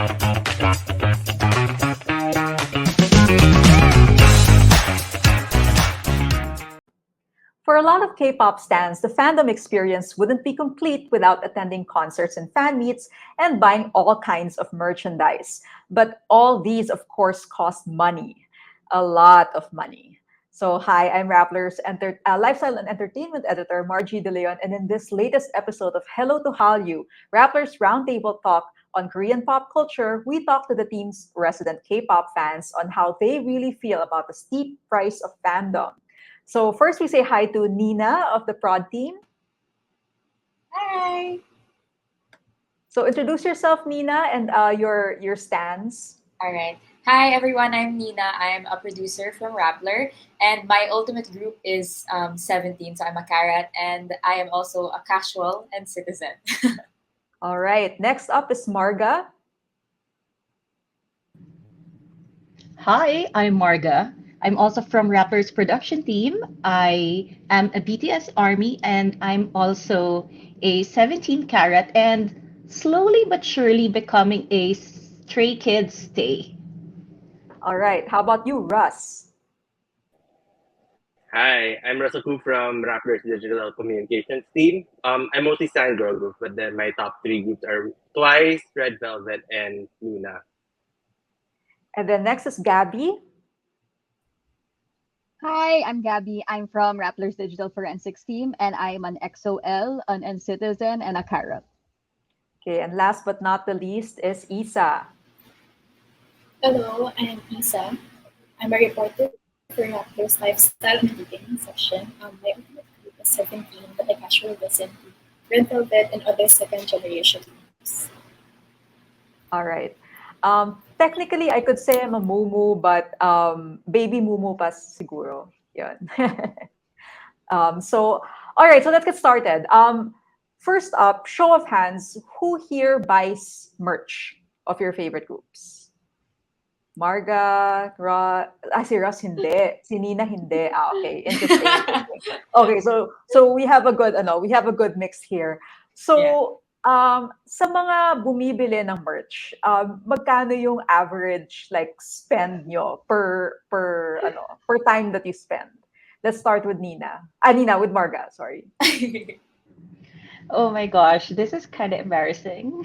For a lot of K-pop stans, the fandom experience wouldn't be complete without attending concerts and fan meets and buying all kinds of merchandise. But all these, of course, cost money, a lot of money. So, hi, I'm Rappler's lifestyle and entertainment editor, Margie De Leon, and in this latest episode of Hello to Hallyu, Rappler's Roundtable Talk on Korean pop culture, we talk to the team's resident K-pop fans on how they really feel about the steep price of fandom. So first we say hi to Nina of the prod team. Hi. So introduce yourself, Nina, and your stance. All right. Hi, everyone. I'm Nina. I'm a producer from Rappler, and my ultimate group is 17. So I'm a carrot, and I am also a casual and citizen. All right. Next up is Marga. Hi, I'm Marga. I'm also from Rappler's production team. I am a BTS Army and I'm also a 17 carat and slowly but surely becoming a Stray Kids stay. All right. How about you, Russ? Hi, I'm Russell Koo from Rappler's Digital Communications team. I'm mostly Stan Girl Group, but then my top three groups are Twice, Red Velvet, and Luna. And then next is Gabby. Hi, I'm Gabby. I'm from Rappler's Digital Forensics team, and I'm an XOL, an N-citizen, and a carrot. Okay, and last but not the least is Isa. Hello, I'm Isa. I'm a reporter for Raptor's Lifestyle and Entertainment section. My ultimate group is 17, but I casually listen to Red Velvet and other second generation groups. All right. Technically, I could say I'm a mumu, but baby mumu pa siguro. Yun. So, all right, so let's get started. First up, show of hands, who here buys merch of your favorite groups? Marga, si Ross hindi, si Nina hindi. Okay, interesting. Okay, so we have a good mix here. So, sa mga bumibili ng merch, magkano yung average like spend nyo per time that you spend? Let's start with Nina. Nina, with Marga, sorry. Oh my gosh, this is kind of embarrassing.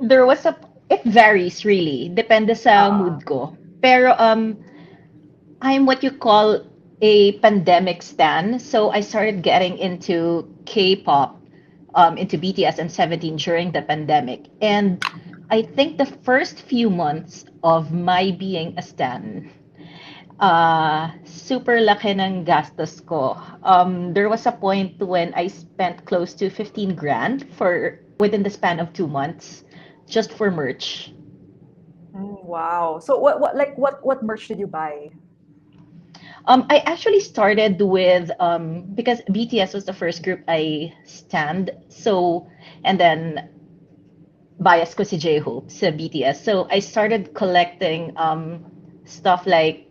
There was it varies really, depende sa mood ko. Pero I'm what you call a pandemic stan, so I started getting into K-pop, into BTS and 17 during the pandemic. And I think the first few months of my being a stan, super laki ng gastos ko. There was a point when I spent close to 15 grand within the span of 2 months just for merch. Wow. So what merch did you buy? I actually started with because BTS was the first group I stand. So and then bias ko si J-Hope sa BTS. So I started collecting stuff like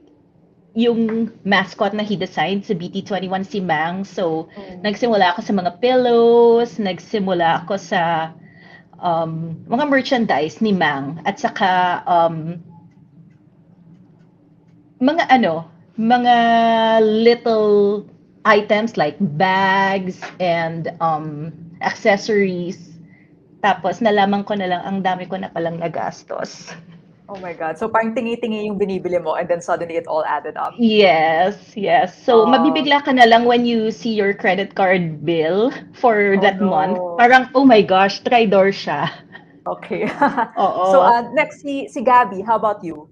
yung mascot na he designed sa BT21 si Mang. So nagsimula ako sa mga pillows, nagsimula ako sa mga merchandise ni Mang at saka mga little items like bags and accessories. Tapos nalaman ko na lang ang dami ko na palang nagastos. Oh my God. So parang tingi-tingi yung binibili mo and then suddenly it all added up. Yes. So mabibigla ka na lang when you see your credit card bill for that month. Parang, oh my gosh, traitor siya. Okay. Oo. So next, si Gabby, how about you?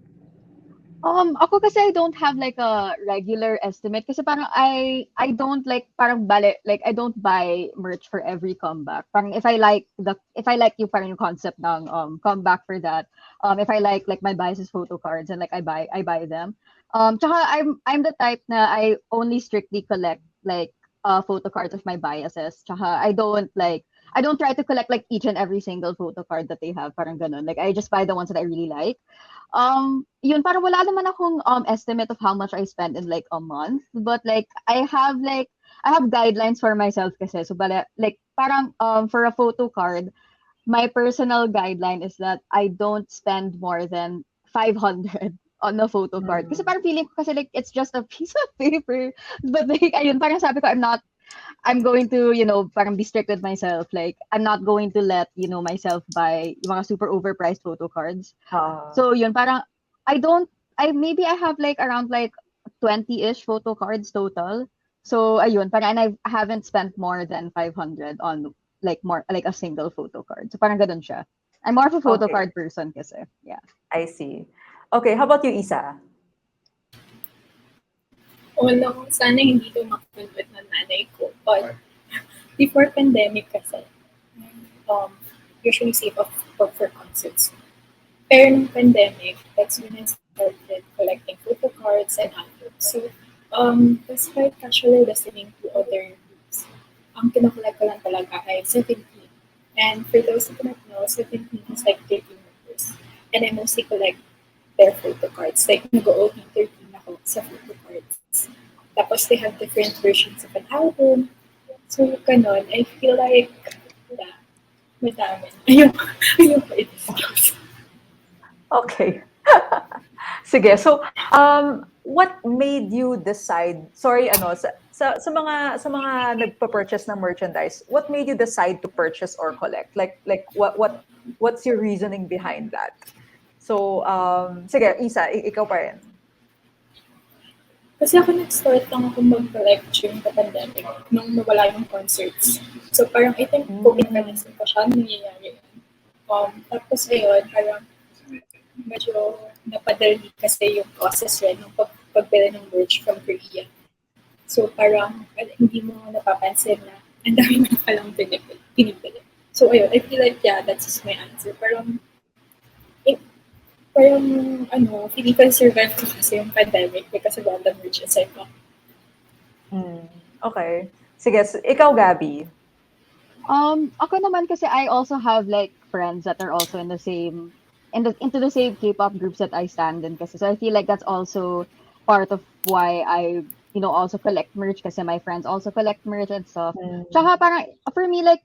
Ako kasi I don't have like a regular estimate kasi parang I don't like parang I don't buy merch for every comeback. Parang if I like yung parang yung concept ng comeback for that. If I like my biases photo cards and like I buy them. Tsaka I'm the type na I only strictly collect like photo cards of my biases. Tsaka I don't try to collect like each and every single photo card that they have. Parang ganun. Like I just buy the ones that I really like. Yun parang wala naman akong estimate of how much I spend in like a month, but like I have guidelines for myself kasi. So like parang for a photo card, my personal guideline is that I don't spend more than 500 on a photo card. Kasi Mm. parang feeling ko kasi like it's just a piece of paper. But like ayun, parang sabi ko I'm going to, parang be strict with myself. Like I'm not going to let, myself buy yung mga super overpriced photo cards. Ah, So yun, parang I don't maybe I have like around like 20-ish photo cards total. So ayun, parang and I haven't spent more than 500 on like more like a single photo card. So parang ganun siya. I'm more of a photo okay. card person kasi. Yeah. I see. Okay, how about you, Isa? Although, sana hindi ito makulot ng nanay ko. But, before pandemic kasi, um, usually save up for concerts. Pero nung pandemic, that's when I started collecting photo cards and albums. So, despite casually listening to other groups, ang kinakolect ko lang talaga ay 17. And for those who do not know, 17 is like 13 numbers. And I mostly collect their photo cards. Like, nag-OB 13 ako sa photo cards. Tapos, they have different versions of an album. So, ganon. I feel like, yeah, madami. Ayoko i-disclose. Okay. Sige. So, what made you decide, sorry, sa mga nagpa-purchase ng merchandise, what made you decide to purchase or collect? Like what's your reasoning behind that? So, sige, Isa, ikaw pa rin. Kasi ako nag-start lang ako mag-collect during the pandemic nung nawala yung concerts. So parang I think coping Mm, mechanism ko siya nung nangyayari yun. Tapos ayun, parang medyo napadali kasi yung process rin ng pagbili ng merch from Korea. So parang hindi mo napapansin na ang dami mo na palang pinibili. So ayun, I feel like yeah, that's just my answer. Eh, parang feeling ko survive ko kasi yung pandemic because of all the merches I bought. okay. Sige, ikaw, Gabby. Ako naman kasi I also have like friends that are also in the same into the same K-pop groups that I stand in kasi. So I feel like that's also part of why I, also collect merch kasi my friends also collect merch and stuff. Mm, Tsaka parang for me like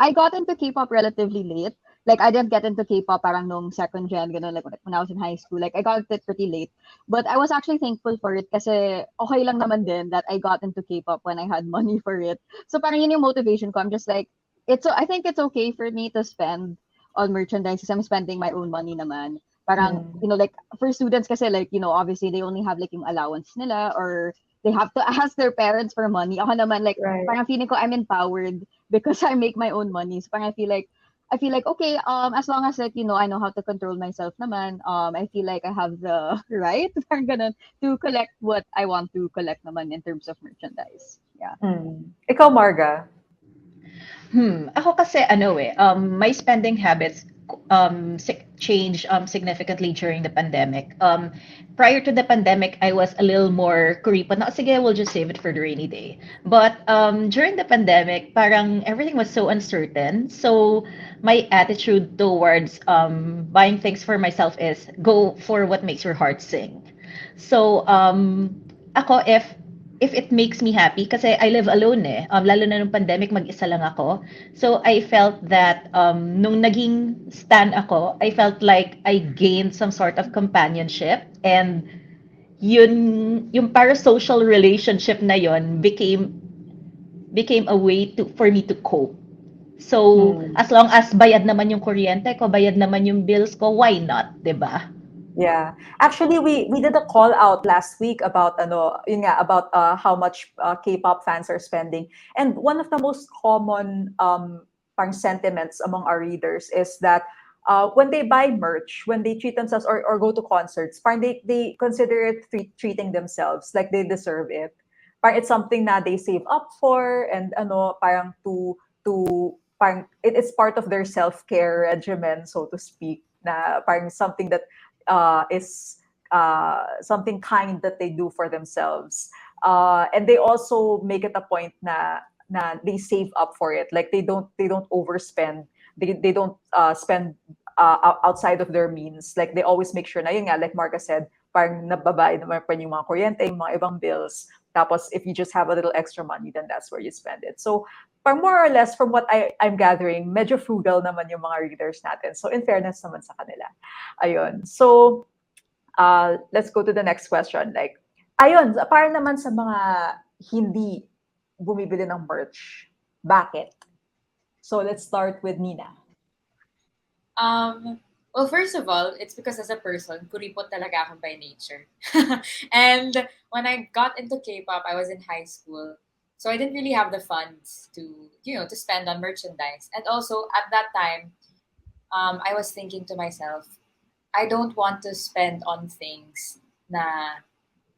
I got into K-pop relatively late. Like I didn't get into K-pop parang nung second gen, ganun, like when I was in high school. Like I got it pretty late. But I was actually thankful for it kasi okay lang naman din that I got into K-pop when I had money for it. So parang yun yung motivation ko. I'm just like, I think it's okay for me to spend on merchandise because I'm spending my own money naman. Parang, mm, like for students kasi like, obviously they only have like yung allowance nila or they have to ask their parents for money. Ako naman like right. parang feeling ko I'm empowered because I make my own money. So parang I feel like okay, as long as like, I know how to control myself naman, I feel like I have the right parang ganun, to collect what I want to collect naman in terms of merchandise. Yeah. Ikaw, Marga. Ako kasi my spending habits changed significantly during the pandemic. Prior to the pandemic, I was a little more kuripot. Na, sige, we'll just save it for the rainy day. But during the pandemic, parang everything was so uncertain. So my attitude towards buying things for myself is go for what makes your heart sing. So ako, if it makes me happy, kasi I live alone eh. Lalo na nung pandemic, mag-isa lang ako. So I felt that nung naging stan ako, I felt like I gained some sort of companionship, and yung parasocial relationship na yon became a way for me to cope. So Mm. as long as bayad naman yung kuryente ko, bayad naman yung bills ko, why not, 'di ba? Yeah. Actually, we did a call out last week about yun nga, about how much K-pop fans are spending. And one of the most common parang sentiments among our readers is that when they buy merch, when they treat themselves or go to concerts, parang they consider it treating themselves like they deserve it. Parang it's something na they save up for, and parang to parang it's part of their self-care regimen, so to speak, na parang something that is something kind that they do for themselves. And they also make it a point na they save up for it. Like they don't overspend. They don't spend outside of their means. Like they always make sure na yun nga, like Marga said, parang nababayad naman pa yung mga kuryente, yung mga ibang bills. Tapos if you just have a little extra money, then that's where you spend it. So pang more or less from what I'm gathering, medyo frugal naman yung mga readers natin. So in fairness naman sa kanila. Ayun. So let's go to the next question. Like, ayun, para naman sa mga hindi bumibili ng merch, bakit? So let's start with Nina. Well, first of all, it's because as a person, kuripot talaga ako by nature. And when I got into K-pop, I was in high school. So I didn't really have the funds to spend on merchandise. And also at that time, I was thinking to myself, I don't want to spend on things na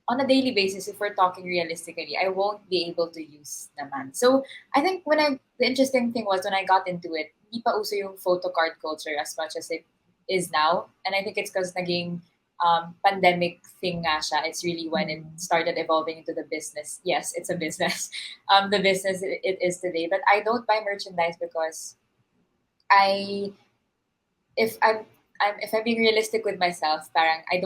on a daily basis, if we're talking realistically, I won't be able to use naman. So I think the interesting thing was when I got into it, di pa uso yung photo card culture as much as it is now. And I think it's because naging pandemic thing nga siya. It's really when it started evolving into the business. Yes, it's a business. The business it is today. But I don't buy merchandise because I if if I'm being realistic with myself, parang I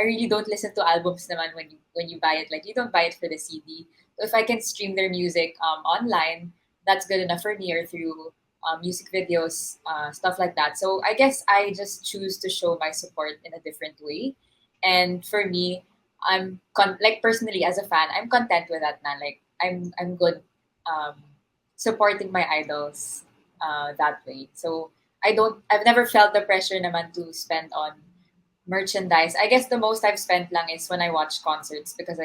really don't listen to albums naman when you buy it. Like you don't buy it for the CD. So if I can stream their music online, that's good enough for me or through music videos, stuff like that. So I guess I just choose to show my support in a different way. And for me, like personally as a fan, I'm content with that na. Like I'm good um, supporting my idols that way. So I've never felt the pressure naman to spend on merchandise. I guess the most I've spent lang is when I watch concerts because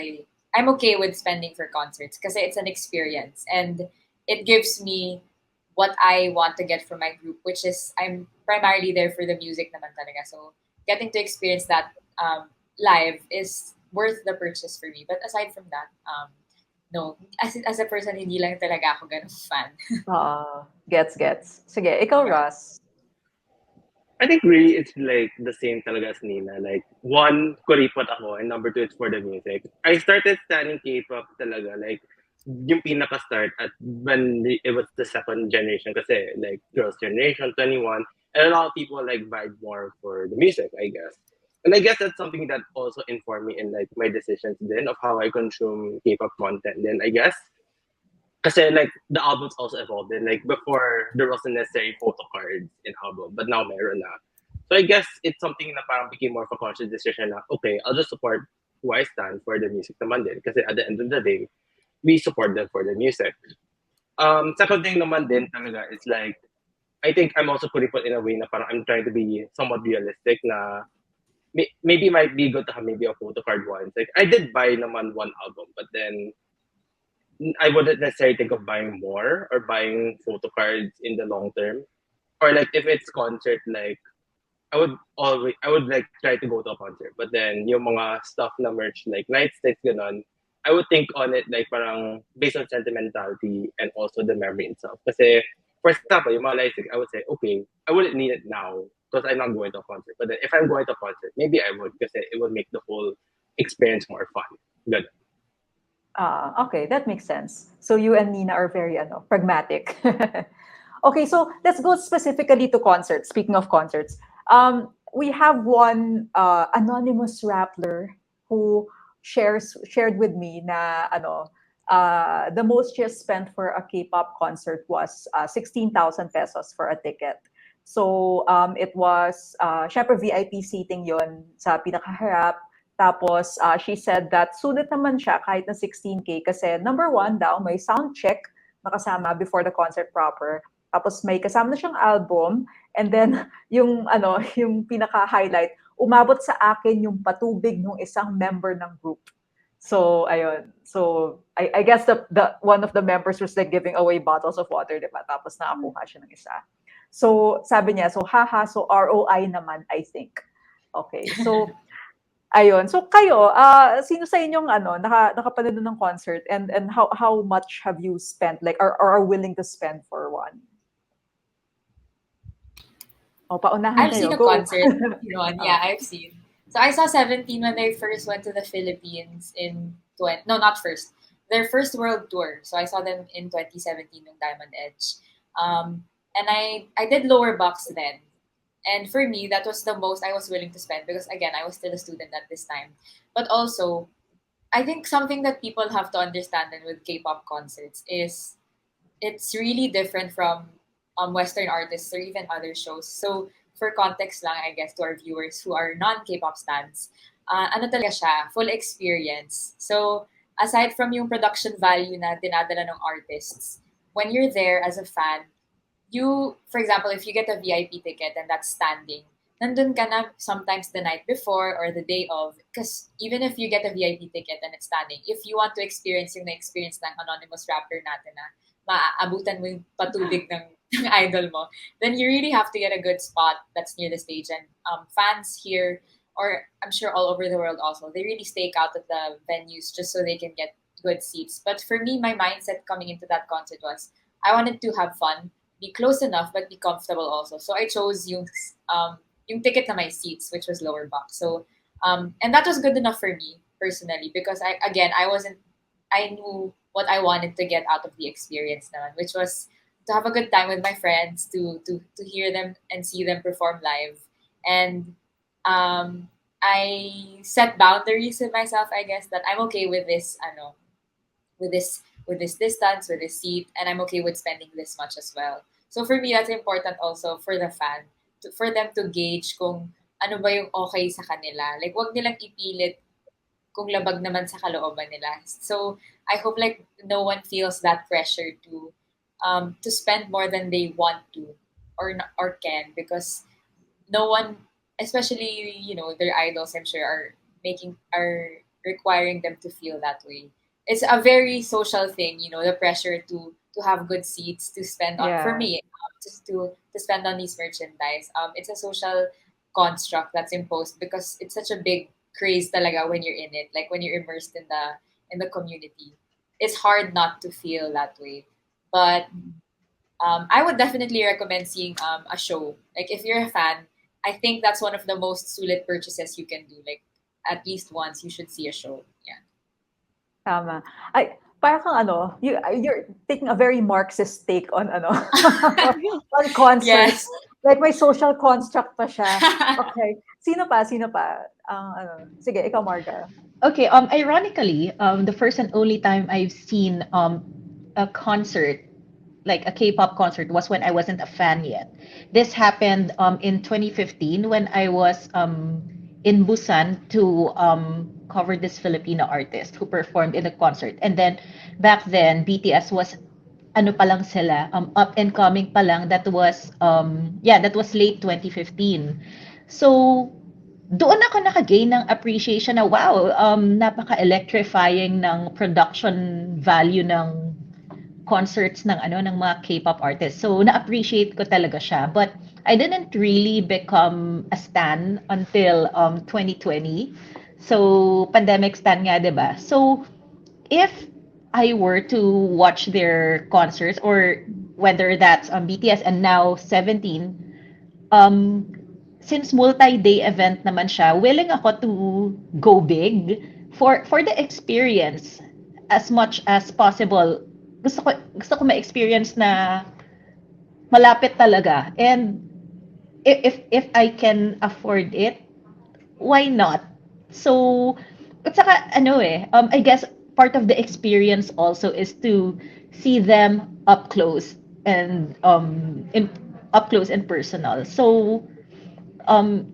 I'm okay with spending for concerts because it's an experience and it gives me what I want to get from my group, which is I'm primarily there for the music naman talaga. So getting to experience that live is worth the purchase for me. But aside from that, no, as a person, hindi lang talaga ako ganun fan. Gets. Sige, ikaw, Ross. I think really it's like the same talaga as Nina. Like, one, kuripot ako, and number two, it's for the music. I started studying K-pop talaga, like, yung pinaka-start at when it was the second generation kasi, like, Girls' Generation, 21, and a lot of people, like, vibe more for the music, I guess. And I guess that's something that also informed me in, like, my decisions then of how I consume K-pop content then, I guess. Kasi like the albums also evolved. And like before there wasn't necessarily photo cards in album, but now meron na. So I guess it's something na parang became more of a conscious decision na okay, I'll just support who I stand for the music naman din. Kasi at the end of the day, we support them for the music. Second thing naman din talaga is like I think I'm also putting it in a way na parang I'm trying to be somewhat realistic na maybe might be good to have maybe a photo card once. Like I did buy naman one album, but then I wouldn't necessarily think of buying more or buying photo cards in the long term. Or like if it's concert, like I would like try to go to a concert. But then yung mga stuff na merch like nightsticks ganon, I would think on it like parang based on sentimentality and also the memory itself. Kasi for example, yung mga nightsticks, I would say okay, I wouldn't need it now because I'm not going to a concert. But then if I'm going to a concert, maybe I would because it would make the whole experience more fun. Good. Okay, that makes sense. So you and Nina are very pragmatic. Okay, so let's go specifically to concerts. Speaking of concerts, we have one anonymous rappler who shared with me na the most she has spent for a K-pop concert was 16,000 pesos for a ticket. So it was syempre VIP seating yon sa pinakaharap. Tapos, she said that sulit naman siya kahit na 16K kasi number one daw, may sound check na kasama before the concert proper. Tapos may kasama na siyang album and then yung pinaka-highlight, umabot sa akin yung patubig ng isang member ng group. So, ayun. So, I guess the one of the members was like giving away bottles of water, diba? Tapos nakakuha siya ng isa. So, sabi niya, so so ROI naman, I think. Okay, so ayun. So kayo, sino sa inyong nakapanood ng concert and how much have you spent like or are willing to spend for one? O paunahan I've kayo. seen a Go. concert. Yeah, I've seen. So I saw 17 when they first went to the Philippines in no, not first. Their first world tour. So I saw them in 2017 in Diamond Edge. And I did lower box then. And for me, that was the most I was willing to spend because again, I was still a student at this time. But also, I think something that people have to understand then with K-pop concerts is it's really different from Western artists or even other shows. So for context lang, I guess, to our viewers who are non-K-pop stans, ano talaga siya, full experience. So aside from yung production value na dinadala ng artists, when you're there as a fan, you, for example, if you get a VIP ticket and that's standing, nandun ka na sometimes the night before or the day of. Because even if you get a VIP ticket and it's standing, if you want to experience yung na-experience ng anonymous rapper natin na maaabutan mo yung patubig ng, ng idol mo, then you really have to get a good spot that's near the stage. And fans here, or I'm sure all over the world also, they really stake out at the venues just so they can get good seats. But for me, my mindset coming into that concert was I wanted to have fun, be close enough, but be comfortable also. So I chose yung ticket na my seats, which was lower box. So and that was good enough for me personally because I wasn't, I knew what I wanted to get out of the experience naman, which was to have a good time with my friends, to hear them and see them perform live. And I set boundaries with myself, I guess, that I'm okay with this, with this with this distance, with this seat, and I'm okay with spending this much as well. So for me, that's important also for the fan, for them to gauge kung ano ba yung okay sa kanila. Like, wag nilang ipilit kung labag naman sa kalooban nila. So I hope like no one feels that pressure to spend more than they want to or can, because no one, especially their idols, I'm sure are requiring them to feel that way. It's a very social thing, the pressure to have good seats, to spend on, for Yeah. me, just to spend on these merchandise. It's a social construct that's imposed because it's such a big craze talaga when you're in it, like when you're immersed in the community. It's hard not to feel that way. But I would definitely recommend seeing a show. Like if you're a fan, I think that's one of the most sulit purchases you can do. Like at least once you should see a show. Yeah. Tama. Ay, parang kang ano, you're taking a very Marxist take on ano, on Yes. concerts. Like may social construct pa siya. Okay. Sino pa? Sino pa? Ang ano. Sige, ikaw, Marga. Okay, ironically, the first and only time I've seen a concert, like a K-pop concert, was when I wasn't a fan yet. This happened in 2015 when I was in Busan to cover this Filipino artist who performed in the concert. And then back then, BTS was ano pa lang sila, up and coming pa lang. That was late 2015. So doon ako naka-gain ng appreciation na wow, napaka-electrifying ng production value ng concerts ng mga K-pop artists. So na-appreciate ko talaga siya. But I didn't really become a stan until 2020. So pandemic stan nga, 'di ba? So if I were to watch their concerts, or whether that's BTS and now 17, um since multi-day event naman siya, willing ako to go big for the experience as much as possible. Gusto ko ma-experience na malapit talaga. And if I can afford it, why not? So, at saka I guess part of the experience also is to see them up close and up close and personal. So, um,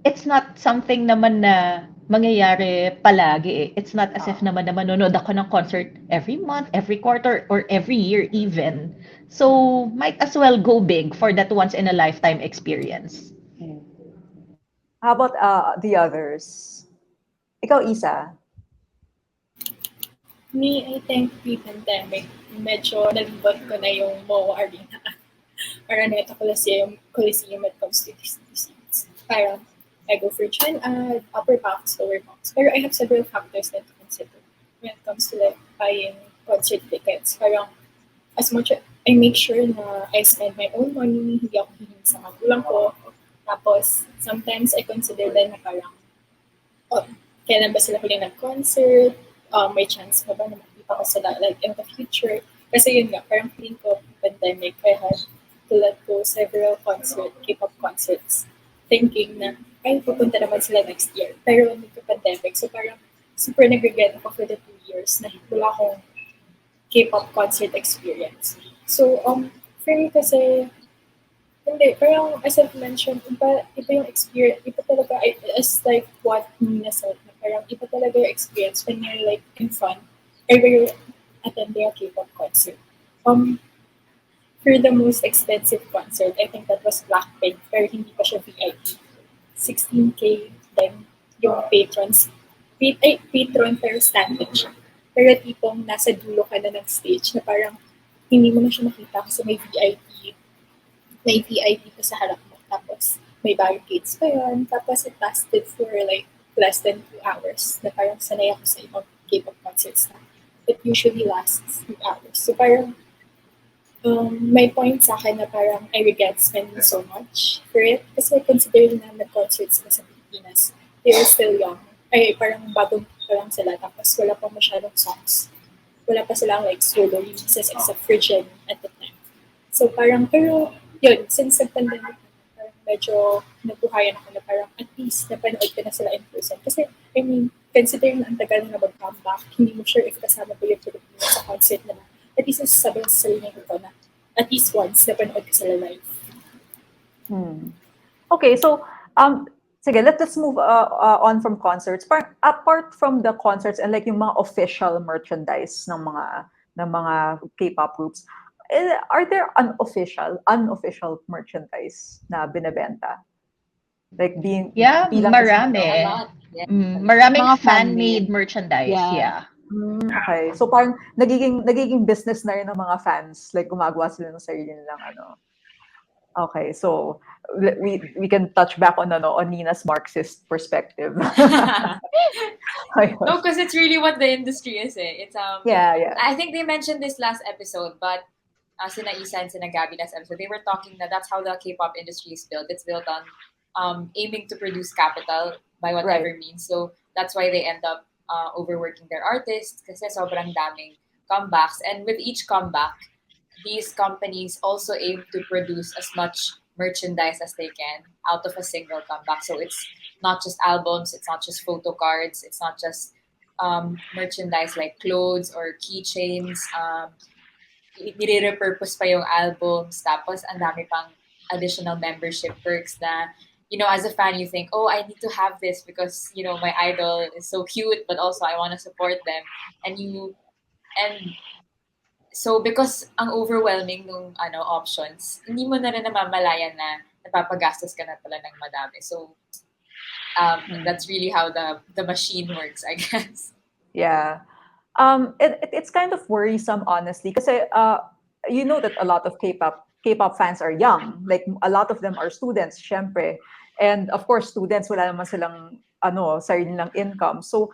it's not something naman na mangyayari palagi eh. It's not as if naman na manonood ako ng concert every month, every quarter, or every year even. So, might as well go big for that once in a lifetime experience. How about the others? Ikaw, Isa. Me, I think pre-pandemic, medyo nalibot ko na yung MOA Arena. Araneta Coliseum when it comes to these seats. Parang I go for chin ad, upper box, lower box. Pero I have several factors that to consider when it comes to like buying concert tickets. Parang as much I make sure na I spend my own money, hindi ako hihingi sa magulang ko. Tapos, sometimes I consider din na parang, oh, kailan ba sila huli nag-concert? May chance ba na makita ko sila like in the future? Kasi yun nga, parang feeling ko pandemic, I had to let go several K-pop concerts, thinking na, ay, pupunta naman sila next year. Pero nagka-pandemic, so parang super nag-regret ako for the 2 years na wala akong K-pop concert experience. So, for me kasi, hindi, parang as I've mentioned, iba yung experience, iba talaga, as like what Nina said, na parang iba talaga yung experience when you're like in fun, or when you're attending a K-pop concert. For the most expensive concert, I think that was Blackpink, pero hindi pa siya VIP. 16K, then yung patron pero standing siya. Pero tipong nasa dulo ka na ng stage na parang hindi mo na siya makita kasi may VIP pa sa harap mo. Tapos may barricades pa yun. Tapos it lasted for like less than 2 hours na parang sanay ako sa ibang K-pop concerts na it usually lasts 2 hours. So parang may point sa akin na parang I regret spending so much for it. Kasi considering na nag-concert sila sa Pilipinas, they were still young. Ay, parang bagong pa lang sila. Tapos wala pa masyadong songs. Wala pa silang like solo releases except for Jen at the time. So parang, pero yun, since nag-pandemic na, parang medyo nabuhayan ako na parang at least napanood ko na sila in person. Kasi, I mean, considering na ang tagal na mag-comeback, hindi mo sure if kasama ko yung Pilipino sa concert na at least nasasabi ko sa sarili ko na at least once napanood ko sila live. Okay, so sige, let's move on from concerts. Apart from the concerts and like yung mga official merchandise ng mga K-pop groups, are there unofficial merchandise na binebenta? Like Yeah, bilang marami. A lot. Yeah. Maraming Mga fan-made fan-made. merchandise, Yeah. yeah. Okay, so parang nagiging business na rin ng mga fans, like gumagawa sila ng sarili nilang ano. Okay, so we can touch back on Nina's Marxist perspective. Ayun. No, because it's really what the industry is. It's Yeah. I think they mentioned this last episode, but sina Isa and sina Gabby last episode, they were talking that that's how the K-pop industry is built. It's built on aiming to produce capital by whatever means. So that's why they end up overworking their artists kasi sobrang daming comebacks. And with each comeback, these companies also aim to produce as much merchandise as they can out of a single comeback. So it's not just albums, it's not just photo cards, it's not just merchandise like clothes or keychains. Nire-repurpose pa yung albums. Tapos, ang dami pang additional membership perks na, as a fan, you think, oh, I need to have this because, my idol is so cute, but also I want to support them. And so, because ang overwhelming nung options, hindi mo na namamalayan na napapagastos ka na pala ng madami. So, that's really how the machine works, I guess. Yeah. It's kind of worrisome, honestly, because you know that a lot of K-pop fans are young. Like a lot of them are students, syempre. And of course, students wala naman silang sarili nilang income. So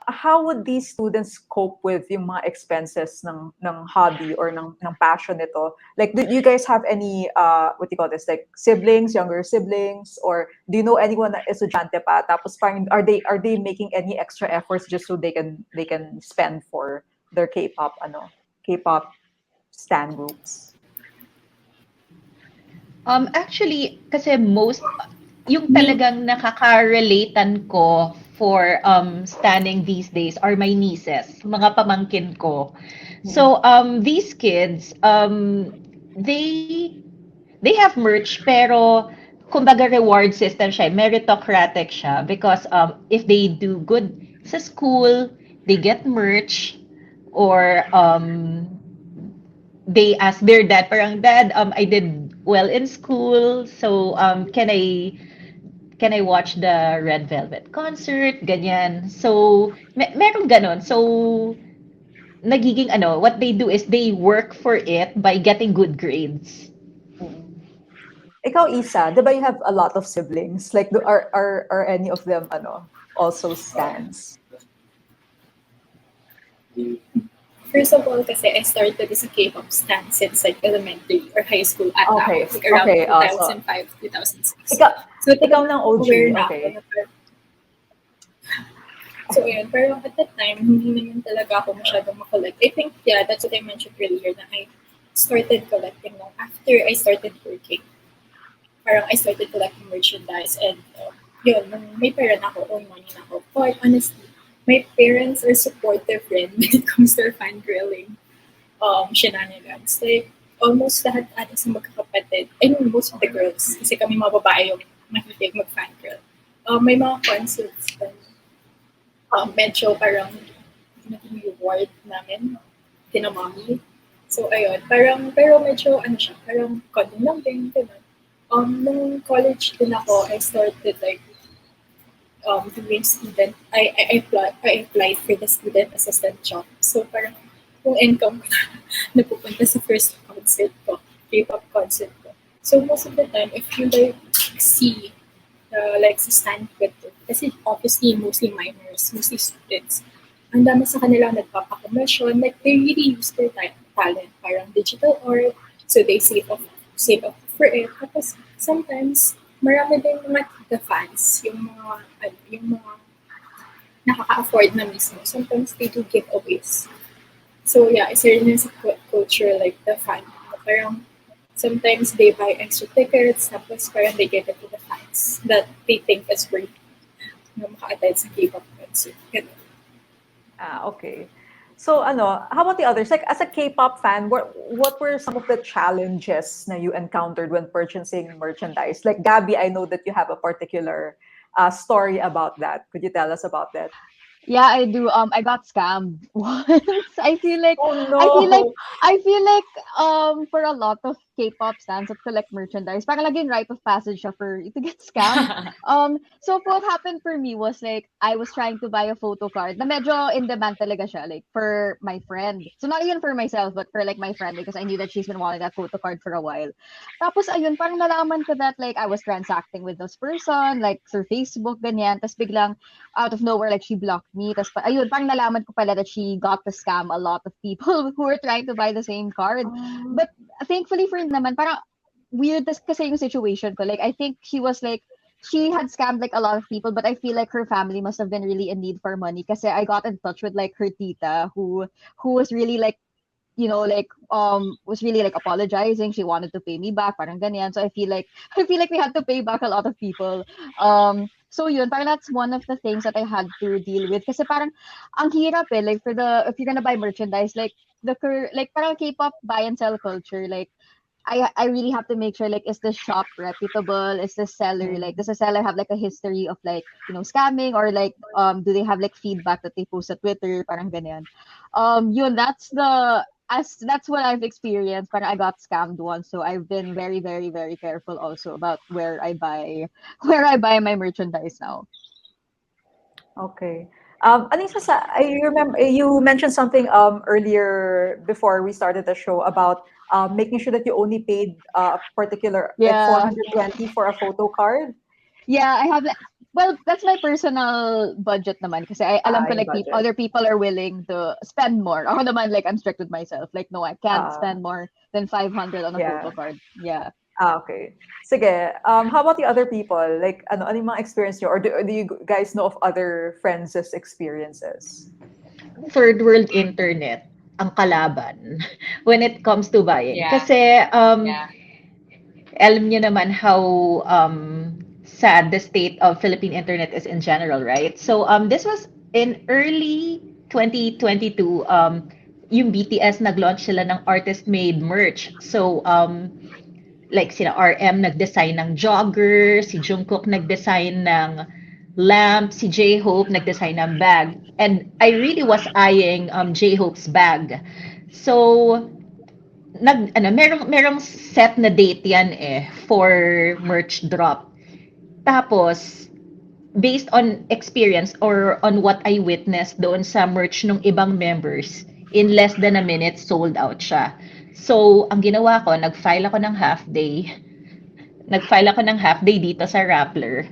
how would these students cope with yung mga expenses ng hobby or ng passion nito? Like, do you guys have any what do you call this? Like siblings, younger siblings, or do you know anyone na estudyante pa? Tapos parang are they making any extra efforts just so they can spend for their K-pop stan groups? Actually, kasi yung talagang nakaka-relatean ko for standing these days are my nieces, mga pamangkin ko. So these kids, they have merch pero kumbaga reward system siya, meritocratic siya because if they do good sa school, they get merch or they ask their dad, parang dad, I did well in school, so can I watch the Red Velvet concert? Ganyan. So, meron ganon. So, nagiging what they do is they work for it by getting good grades. Ikaw, Isa, di ba you have a lot of siblings? Like, are any of them also stans? First of all, kasi I started as a K-pop stan since like elementary or high school at Okay, like around okay, 2005, 2006. Ikaw ng OG, aware na okay. ako na so yun, pero at that time, hindi naman talaga ako masyadong makollect. I think, yeah, that's what I mentioned earlier na I started collecting now after I started working. Parang I started collecting merchandise and yun, nung may pera na ako, own money na ako. But honestly, My parents are supportive rin when it comes to fangirling shenanigans. Like, almost lahat ata sa magkakapatid, I mean, most of the girls, kasi kami mga babae yung mahilig mag-fangirl. May mga concerts na medyo parang naging reward namin, kinamami. So, ayun, parang, pero medyo, ano siya, parang konting lang din, ganun. Nung college din ako, I started like doing student, I applied for the student assistant job. So parang yung income ko napupunta sa first concert ko, K-pop concert ko. So most of the time, if you like see like sa stand ko, kasi obviously mostly minors, mostly students, ang dami sa kanila nagpapaka-commission, like they really use their talent, parang digital art, so they save up for it. Tapos sometimes, marami din mga tita fans, yung mga nakaka-afford na mismo. Sometimes they do giveaways. So yeah, isa rin yun sa culture, like the fan. Parang sometimes they buy extra tickets, tapos parang they give it to the fans that they think is worth na maka-attend sa K-pop concert. Ganun. Okay. So, how about the others? Like, as a K-pop fan, what were some of the challenges that you encountered when purchasing merchandise? Like, Gabby, I know that you have a particular story about that. Could you tell us about that? Yeah, I do. I got scammed once. Oh I feel like no! for a lot of K-pop fans that collect merchandise, parang laging rite of passage siya for you to get scammed. So what happened for me was like I was trying to buy a photo card na medyo in demand talaga siya, like for my friend. So not even for myself, but for like my friend because I knew that she's been wanting that photo card for a while. Tapos ayun, parang nalaman ko that like I was transacting with this person, like through Facebook, ganyan. Tapos biglang out of nowhere, like she blocked me. Tapos ayun, parang nalaman ko pala that she got to scam a lot of people who were trying to buy the same card. Um, But thankfully for naman, parang weird kasi yung situation ko. Like I think she had scammed like a lot of people, but I feel like her family must have been really in need for money. Kasi I got in touch with like her tita who was really like like was really like apologizing. She wanted to pay me back, parang ganyan. So I feel like we had to pay back a lot of people. So yun, parang that's one of the things that I had to deal with. Kasi parang ang hirap like for the if you're gonna buy merchandise, like like parang K-pop buy and sell culture, like I really have to make sure like is the shop reputable? Is the seller like mm, does the seller have like a history of like scamming, or like do they have like feedback that they post at Twitter, parang ganyan. Yun, that's what I've experienced. But I got scammed once, so I've been very, very, very careful also about where I buy where I buy my merchandise now. okay. Anissa, I remember you mentioned something earlier before we started the show about making sure that you only paid particular like Yeah. 420 for a photo card. Yeah, I have well, that's my personal budget naman kasi I alam ko Your like budget. other people are willing to spend more. Ako naman like I'm strict with myself. Like no, I can't Uh, spend more than 500 on a photo yeah. card. Yeah. Okay. Sige. How about the other people? Like, ano yung mga experience nyo? Or do you guys know of other friends' experiences? Third world internet ang kalaban when it comes to buying. Yeah. Kasi Yeah. alam niyo naman how sad the state of Philippine internet is in general, right? So this was in early 2022. Yung BTS nag-launch sila ng artist-made merch. So like sina RM nag-design ng jogger, si Jungkook nag-design ng lamp, si J-Hope nag-design ng bag. And I really was eyeing J-Hope's bag. So merong set na date yan for merch drop. Tapos based on experience or on what I witnessed doon sa merch ng ibang members, in less than a minute sold out siya. So ang ginawa ko, nag-file ako ng half day dito sa Rappler.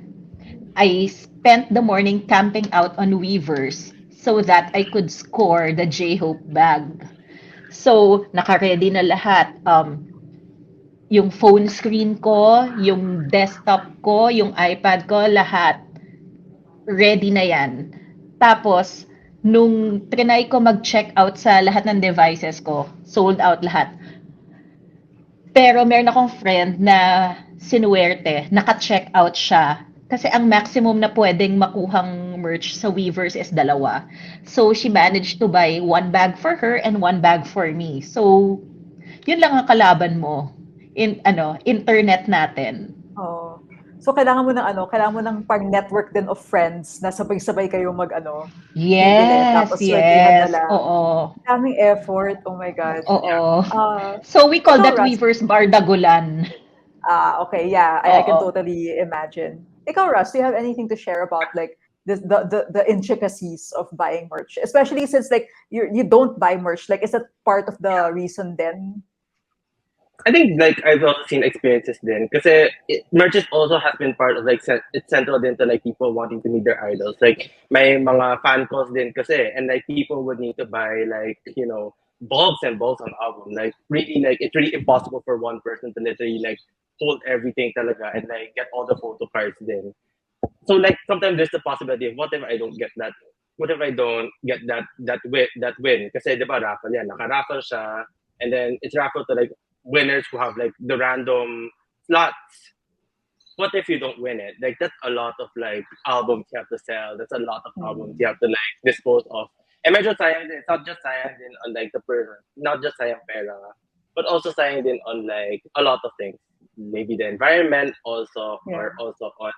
I spent the morning camping out on Weavers so that I could score the J-Hope bag. So, naka-ready na lahat. Yung phone screen ko, yung desktop ko, yung iPad ko, lahat. Ready na yan. Tapos, nung trinay ko mag-check out sa lahat ng devices ko, sold out lahat. Pero meron akong friend na sinuwerte, naka-check out siya. Kasi ang maximum na pwedeng makuhang ng merch sa Weavers is dalawa. So she managed to buy one bag for her and one bag for me. So yun lang ang kalaban mo in internet natin. Oh. So kailangan mo ng kailangan mo ng pang network din of friends na sabay-sabay kayo bibili Yes, tapos sweldihan na yes. lang. Oo. Daming effort. Oh my God. Oo. Uh, So we call ikaw, that Russ. Weavers Bardagulan. Okay, yeah, I can Oo. totally imagine. Ikaw, Russ, do you have anything to share about like the intricacies of buying merch, especially since like you don't buy merch? Like, is that part of the reason then? I think like I've also seen experiences then because merches also has been part of like it's central then to like people wanting to meet their idols. Like may mga fan calls din kasi and like people would need to buy like bulks and bulks on album. Like really like it's really impossible for one person to literally like hold everything talaga and like get all the photo cards then. So like sometimes there's the possibility of what if I don't get that? What if I don't get that win? Kasi diba raffle yan, naka-raffle siya and then it's raffle to like winners who have like the random slots. What if you don't win it? Like that's a lot of like albums you have to sell. That's a lot of albums you have to like dispose of. And medyo sayang din. It's not just sayang din on like the person, not just sayang pera, but also sayang din on like a lot of things. Maybe the environment also, Yeah. or also on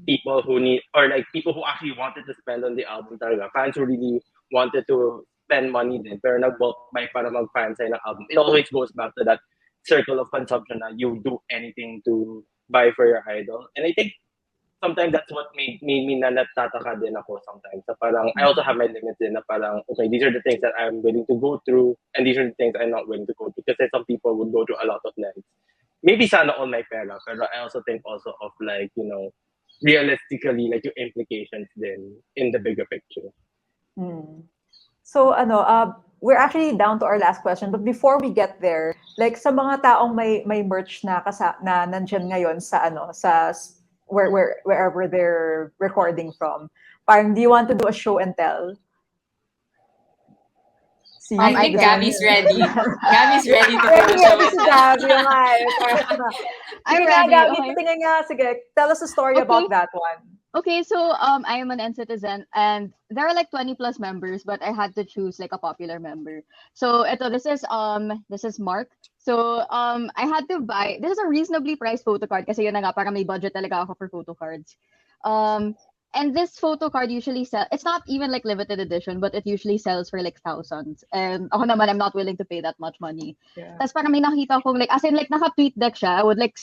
people who need or like people who actually wanted to spend on the album talaga. Fans who really wanted to spend money din pero nag-bulk buy para mag-fan sign ng album. It always goes back to that circle of consumption na you do anything to buy for your idol. And I think sometimes that's what made me na natataka din ako sometimes. So parang, I also have my limits din na parang, okay, these are the things that I'm willing to go through and these are the things I'm not willing to go through. Because some people would go through a lot of lengths. Maybe sana all my pera, pero I also think also of like, realistically, like yung implications then in the bigger picture. So we're actually down to our last question, but before we get there, like sa mga taong may merch na nandiyan ngayon wherever they're recording from, parang do you want to do a show and tell? See, I think Gabby's ready. Gabby's ready to do a show Ready and si tell. Gabby, I'm Sige nga, ready. Gabby, Okay. sige nga, sige. Tell us a story about that one. Okay, so I am an N-citizen and there are like 20 plus members, but I had to choose like a popular member. So this is Mark. So I had to buy, this is a reasonably priced photo card kasi yun na nga parang may budget talaga ako for photo cards. And this photo card usually it's not even like limited edition, but it usually sells for like thousands. And ako naman, I'm not willing to pay that much money. Yeah. Tapos parang may nakita kong like, as in like naka-tweet deck siya, I would like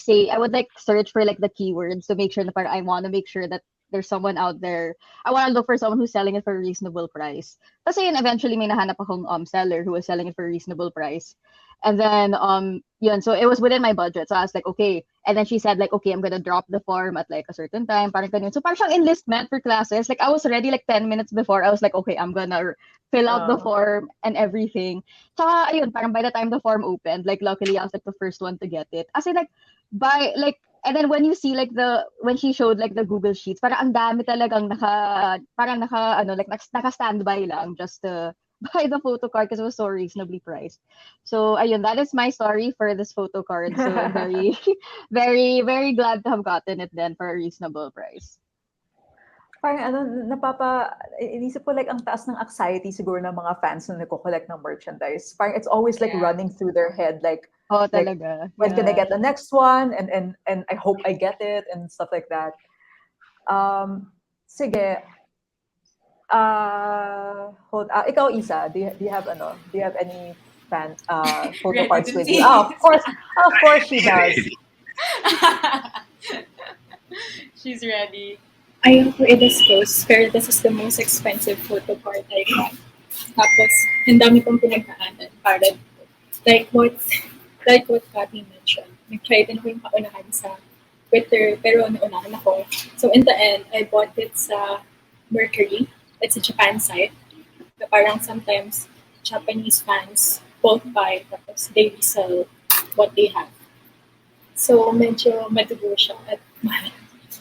search for like the keywords to make sure na parang I want to make sure that there's someone out there. I want to look for someone who's selling it for a reasonable price. Kasi yun, eventually may nahanap akong seller who was selling it for a reasonable price. And then yun, so it was within my budget. So I was like, okay. And then she said like, okay, I'm gonna drop the form at like a certain time. Parang ganun. So parang siyang enlistment for classes. Like I was ready like 10 minutes before. I was like, okay, I'm gonna fill out the form and everything. Tsaka ayun, parang by the time the form opened, like luckily I was like the first one to get it. As in like, and then when you see like when she showed like the Google Sheets, parang ang dami talagang naka-standby lang just to buy the photo card because it was so reasonably priced. So ayun, that is my story for this photo card. So I'm very, very, very glad to have gotten it then for a reasonable price. Parang inisip ko like ang taas ng anxiety siguro ng mga fans na nagko-collect ng merchandise. Parang it's always like running through their head like, Oh, like talaga. when can I Yeah. get the next one and I hope I get it and stuff like that. Sige. Ikaw Isa, do you have any fan photo Ready cards to with you? see. Of course she does. She's ready. Ayoko i-disclose, pero this is the most expensive photo card I have. Tapos, ang dami kong pinagdaanan para like what Kathy mentioned. Nag-try din ko yung paunahan sa Twitter, pero naunahan ako. So in the end, I bought it sa Mercury. It's a Japan site. Na parang sometimes Japanese fans both buy tapos they resell what they have. So medyo madugo siya at mahal.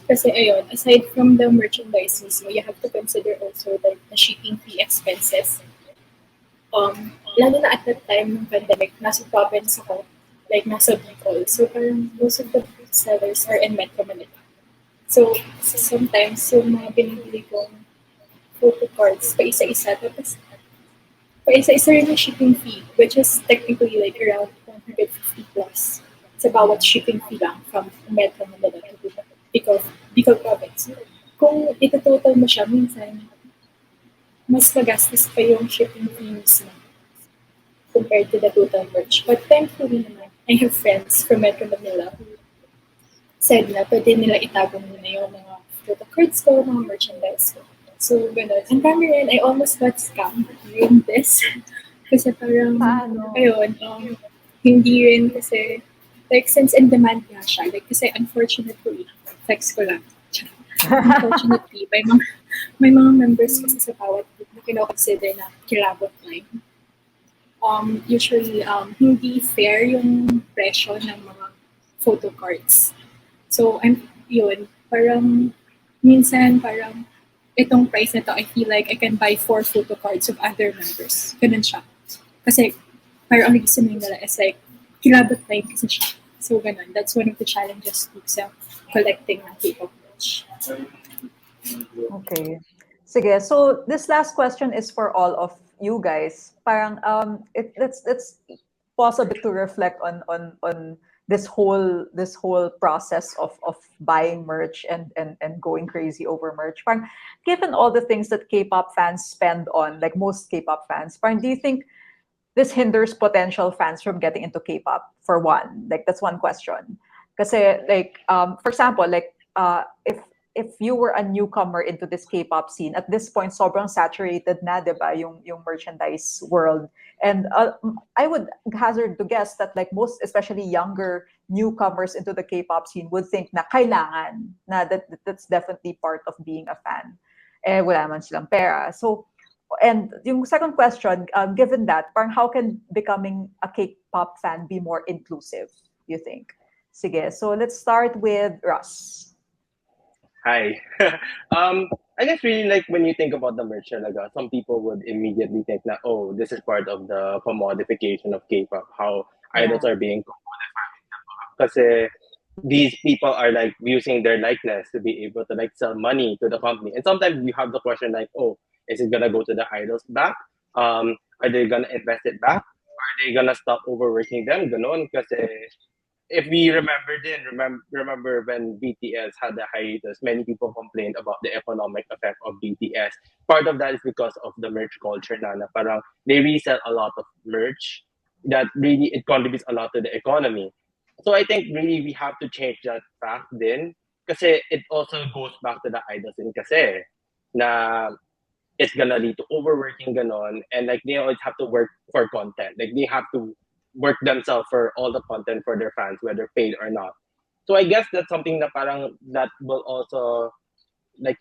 Kasi ayun, aside from the merchandise mismo, you have to consider also like the shipping fee expenses. Lalo na at that time ng pandemic, nasa province ako, like nasa Bicol. So parang most of the sellers are in Metro Manila. So sometimes yung mga binibili kong photo cards pa isa-isa. Tapos, pa isa-isa rin yung shipping fee, which is technically like around 150 plus sa bawat shipping fee lang from Metro Manila to Bicol, Bicol province. Kung ito-total mo siya, minsan, mas magastos pa yung shipping fee mismo compared to the total merch. But thankfully naman, I have friends from Metro Manila who said na pwede nila itago muna yung mga photo cards ko, mga merchandise ko. So, ganun. Ang dami rin, I almost got scammed during this. Kasi parang, Paano? ayun, hindi rin kasi, like, since in demand nga siya, like, kasi unfortunately, flex ko lang. Unfortunately, may mga members kasi sa bawat group na kinoconsider na kilabot line. Usually, hindi fair yung presyo ng mga photo cards. So, yun, parang, minsan, parang, itong price na to, I feel like I can buy 4 photo cards of other members. Ganun siya. Kasi, parang ang reasoning nila is like, kilabot na yun kasi siya. So, ganun. That's one of the challenges too sa collecting ng K-pop merch. Okay. Sige. So this last question is for all of you guys. Parang let's pause a bit to reflect on this whole process of buying merch and going crazy over merch. Parang given all the things that K-pop fans spend on, like most K-pop fans, parang do you think this hinders potential fans from getting into K-pop for one? Like that's one question. Kasi like for example, like if you were a newcomer into this K-pop scene, at this point sobrang saturated na, 'di ba, yung merchandise world. And I would hazard to guess that like most especially younger newcomers into the K-pop scene would think na kailangan na that's definitely part of being a fan. Eh wala man silang pera. So and yung second question, given that, parang how can becoming a K-pop fan be more inclusive, you think? Sige, so let's start with Russ. Hi. I guess really like when you think about the merch talaga, some people would immediately think na, oh, this is part of the commodification of K-pop, how Yeah. idols are being kasi these people are like using their likeness to be able to like sell money to the company. And sometimes you have the question like, oh, is it gonna go to the idols back? Are they gonna invest it back? Are they gonna stop overworking them? Ganon. Kasi if we remember when BTS had the hiatus, many people complained about the economic effect of BTS. Part of that is because of the merch culture na parang they resell a lot of merch that really it contributes a lot to the economy. So I think really we have to change that fact then kasi it also goes back to the idols din kasi na it's gonna lead to overworking ganon and like they always have to work for content. Like they have to work themselves for all the content for their fans, whether paid or not. So I guess that's something that parang that will also like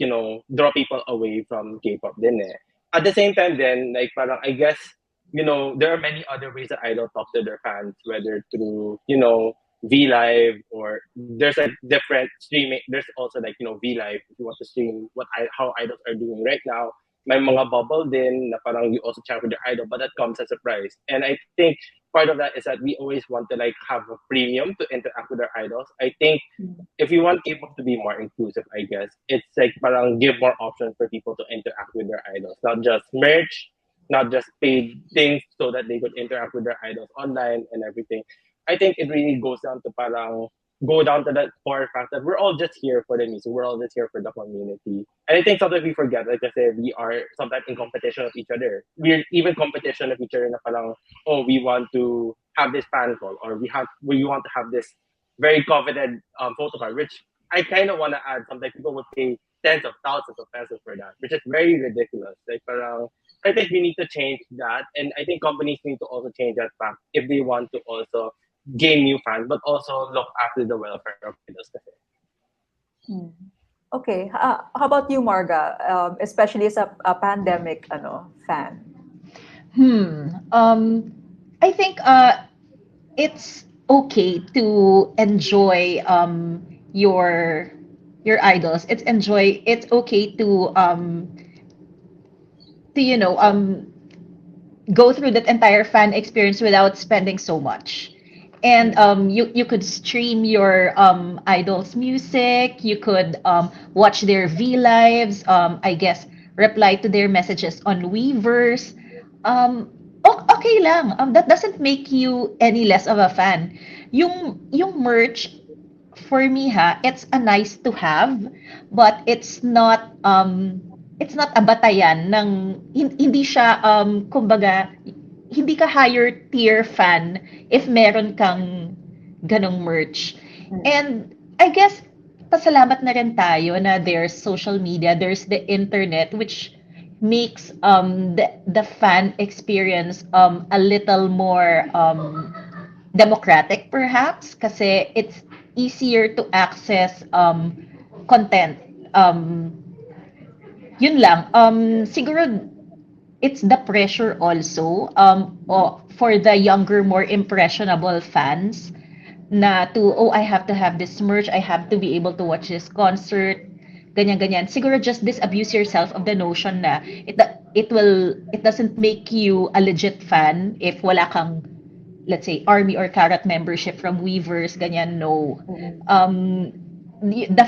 draw people away from K-pop din eh. At the same time then like parang I guess there are many other ways that idol talk to their fans, whether through V Live or there's like different streaming. There's also like V Live if you want to stream how idols are doing right now. May mga bubble din na parang you also chat with your idol, but that comes as a price. And I think part of that is that we always want to like have a premium to interact with our idols. I think if you want K-pop to be more inclusive, I guess it's like parang give more options for people to interact with their idols, not just merch, not just paid things so that they could interact with their idols online and everything. I think it really goes down to parang go down to that core fact that we're all just here for the music, we're all just here for the community. And I think sometimes we forget, like I said, we are sometimes in competition with each other. We're even competition with each other na parang, oh, we want to have this fan call or we want to have this very coveted photo card, which I kind of want to add. Sometimes people would pay tens of thousands of pesos for that, which is very ridiculous. Like, parang, I think we need to change that, and I think companies need to also change that fact if they want to also gain new fans, but also look after the welfare of idols. Hmm. Okay. How about you, Marga? Especially as a pandemic fan. I think it's okay to enjoy your idols. It's okay to go through that entire fan experience without spending so much. And you could stream your idols' music. You could watch their V lives. I guess reply to their messages on Weverse. Okay lang. That doesn't make you any less of a fan. Yung merch, for me ha, it's a nice to have, but it's not a batayan ng hindi siya kumbaga hindi ka higher tier fan if meron kang ganong merch. Mm. And I guess pasalamat na rin tayo na there's social media, there's the internet which makes the fan experience a little more democratic perhaps kasi it's easier to access content. Yun lang. Siguro it's the pressure also for the younger, more impressionable fans na I have to have this merch, I have to be able to watch this concert, ganyan-ganyan. Siguro just disabuse yourself of the notion na it doesn't make you a legit fan if wala kang, let's say, army or carrot membership from Weavers, ganyan, no. Mm. The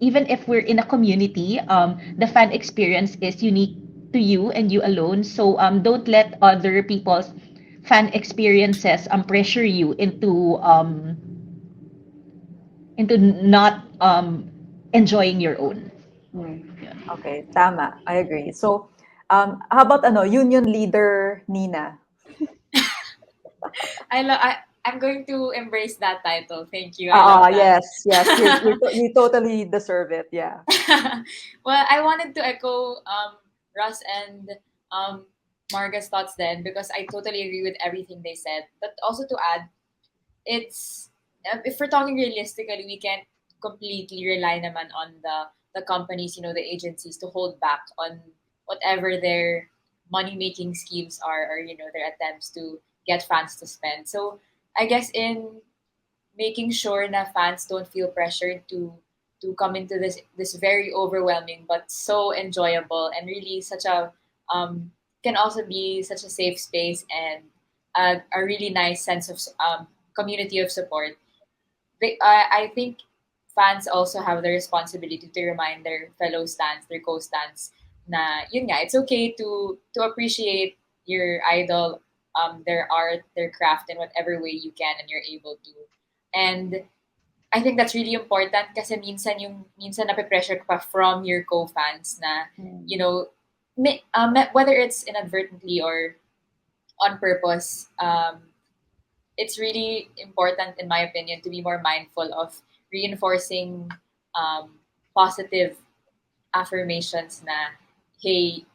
even if we're in a community, the fan experience is unique to you and you alone. So don't let other people's fan experiences pressure you into not enjoying your own. Mm. Yun. Okay, tama. I agree. So, how about union leader Nina? I'm going to embrace that title. Thank you. I love that. Yes, yes. You totally deserve it. Yeah. Well, I wanted to echo Russ and um, Marga's thoughts then because I totally agree with everything they said. But also to add, it's if we're talking realistically, we can't completely rely naman on the companies, the agencies to hold back on whatever their money making schemes are, or their attempts to get fans to spend. So I guess in making sure na fans don't feel pressured to come into this very overwhelming but so enjoyable and really such a can also be such a safe space and a really nice sense of community of support. I think fans also have the responsibility to remind their fellow stands, their co-stands, na yun nga, it's okay to appreciate your idol, their art, their craft in whatever way you can and you're able to. And I think that's really important kasi minsan nape-pressure ka pa from your co-fans na, Mm. whether it's inadvertently or on purpose, it's really important, in my opinion, to be more mindful of reinforcing positive affirmations na, hey,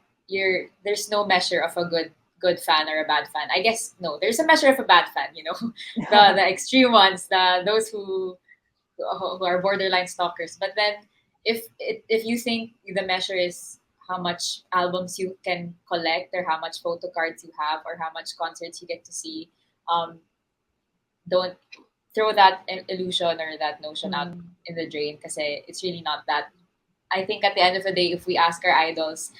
there's no measure of a good fan or a bad fan. I guess no, there's a measure of a bad fan. The extreme ones, those who are borderline stalkers. But then, if you think the measure is how much albums you can collect, or how much photo cards you have, or how much concerts you get to see, um, don't throw that illusion or that notion out Mm. in the drain because it's really not that. I think at the end of the day, if we ask our idols,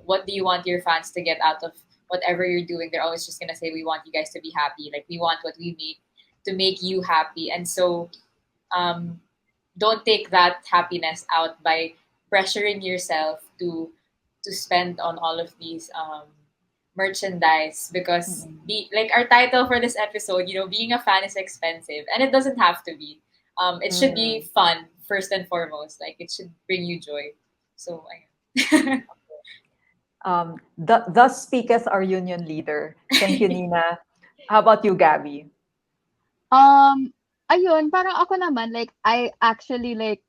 what do you want your fans to get out of whatever you're doing, they're always just gonna say, "We want you guys to be happy. Like we want what we make to make you happy." And so, um, don't take that happiness out by pressuring yourself to spend on all of these merchandise because Mm. like our title for this episode, being a fan is expensive and it doesn't have to be. It should be Mm. fun first and foremost. Like it should bring you joy. So ayun. Thus speaketh our union leader. Thank you, Nina. How about you, Gabby? Um, ayun, parang ako naman, like, I actually, like,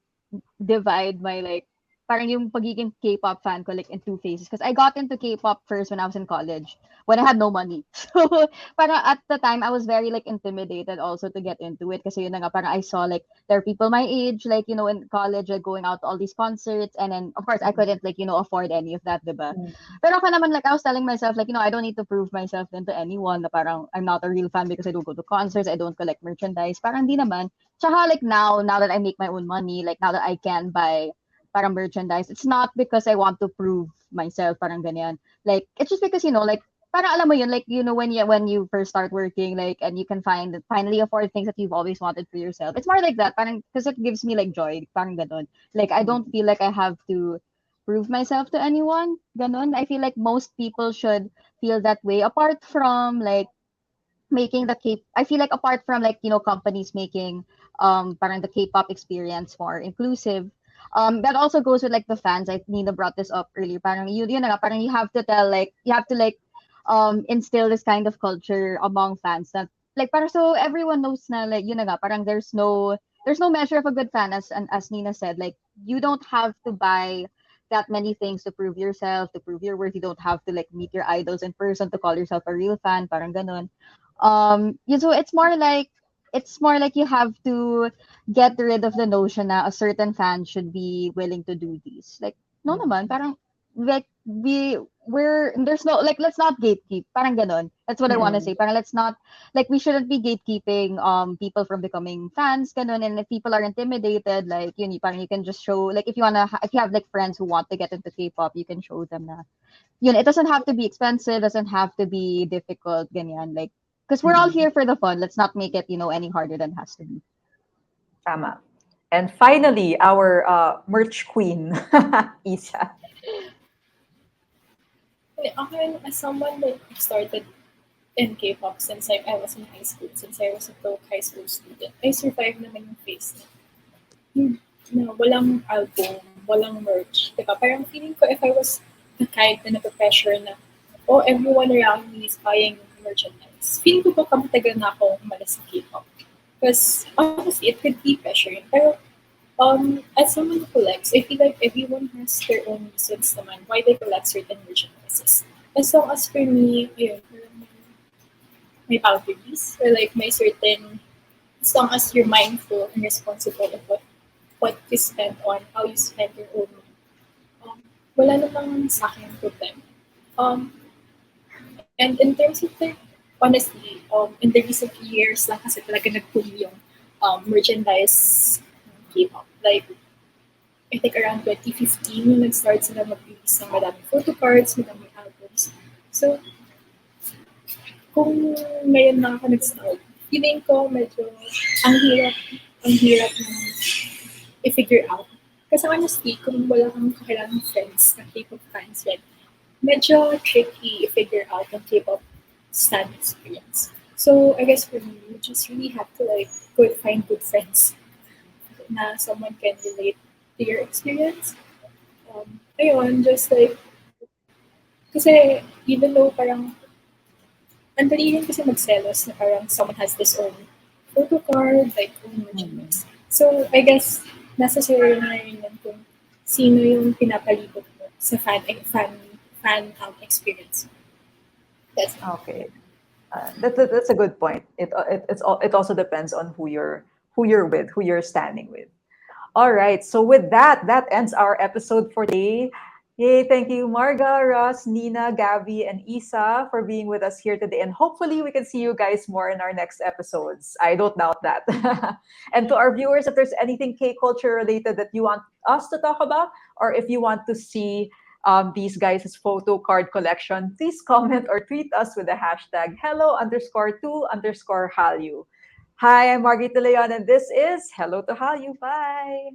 divide my, like, parang yung pagiging K-pop fan ko, like, in two phases. Because I got into K-pop first when I was in college, when I had no money. So, parang at the time, I was very, like, intimidated also to get into it. Kasi yun na nga, parang I saw, like, there are people my age, like, in college, like, going out to all these concerts. And then, of course, I couldn't, like, afford any of that, diba? Mm. Pero ako naman, like, I was telling myself, like, I don't need to prove myself then to anyone na parang I'm not a real fan because I don't go to concerts, I don't collect merchandise. Parang di naman. Tsaka, like, now that I make my own money, like, now that I can buy parang merchandise, it's not because I want to prove myself, parang ganyan. Like, it's just because, like, parang alam mo yun, like, when you first start working, like, and you can finally afford things that you've always wanted for yourself. It's more like that, parang, because it gives me, like, joy, parang ganon. Like, I don't Mm. feel like I have to prove myself to anyone. Ganon. I feel like most people should feel that way. Apart from like making the K I feel like apart from like, companies making parang the K-pop experience more inclusive, that also goes with like the fans. I Nina brought this up earlier. Parang yun na nga, parang you have to tell like you have to like instill this kind of culture among fans that like parang so everyone knows na like yun na nga, parang there's no measure of a good fan, as Nina said. Like you don't have to buy that many things to prove yourself, to prove your worth. You don't have to like meet your idols in person to call yourself a real fan, parang ganun. So it's more like you have to get rid of the notion that a certain fan should be willing to do these. Like no naman, parang like we're there's no like let's not gatekeep. Parang ganon. That's what I want to Mm-mm. say. Parang let's not like we shouldn't be gatekeeping people from becoming fans ganon. And if people are intimidated, like parang you can just show like if you have like friends who want to get into K-pop, you can show them na it doesn't have to be expensive, doesn't have to be difficult, ganyan. Like, because we're all Mm-mm. here for the fun. Let's not make it, any harder than it has to be. Tama. And finally, our merch queen, Isa. Ako, as someone that started in K-pop since like I was in high school, since I was a broke high school student, I survived naman yung phase na walang album, walang merch. Diba? Parang feeling ko if I was the kind na nape-pressure na, oh, everyone around me is buying merchandise, feeling ko po kamatagal na ako umalis sa K-pop. Because honestly, it could be pressuring. Pero as someone who collects, I feel like everyone has their own reasons naman why they collect certain merchandises. As long as for me, ayun, may boundaries or like may certain, as long as you're mindful and responsible of what you spend on, how you spend your own money, wala namang sa akin problem. Um, and in terms of like, honestly, in the recent years lang kasi talaga nag-boom yung merchandise K-pop. Like, I think around 2015 yung nag-start sila mag-release ng madaming photo cards, madaming albums. So, kung ngayon na ako nag-start, feeling ko medyo ang hirap ng i-figure out. Kasi honestly, kung wala kang kakilangang friends na K-pop fans yet, medyo tricky i-figure out ang K-pop stan experience. So, I guess for me, you just really have to like find good friends na someone can relate to your experience. Ayun, just like, kasi even though parang ang dali rin kasi magselos na parang someone has this own photo card, like own Mm-mm. merchandise. So, I guess, nasa sa'yo na rin yan kung sino yung pinapalibot mo sa fan experience. That's it. Okay. That's a good point. It also depends on who you're with, who you're standing with. All right. So with that, that ends our episode for today. Yay! Thank you, Marga, Russ, Nina, Gabby, and Isa for being with us here today. And hopefully, we can see you guys more in our next episodes. I don't doubt that. And to our viewers, if there's anything K culture related that you want us to talk about, or if you want to see these guys' photo card collection, please comment or tweet us with the hashtag hello_to_Hallyu. Hi, I'm Margit De Leon, and this is Hello to Hallyu. Bye.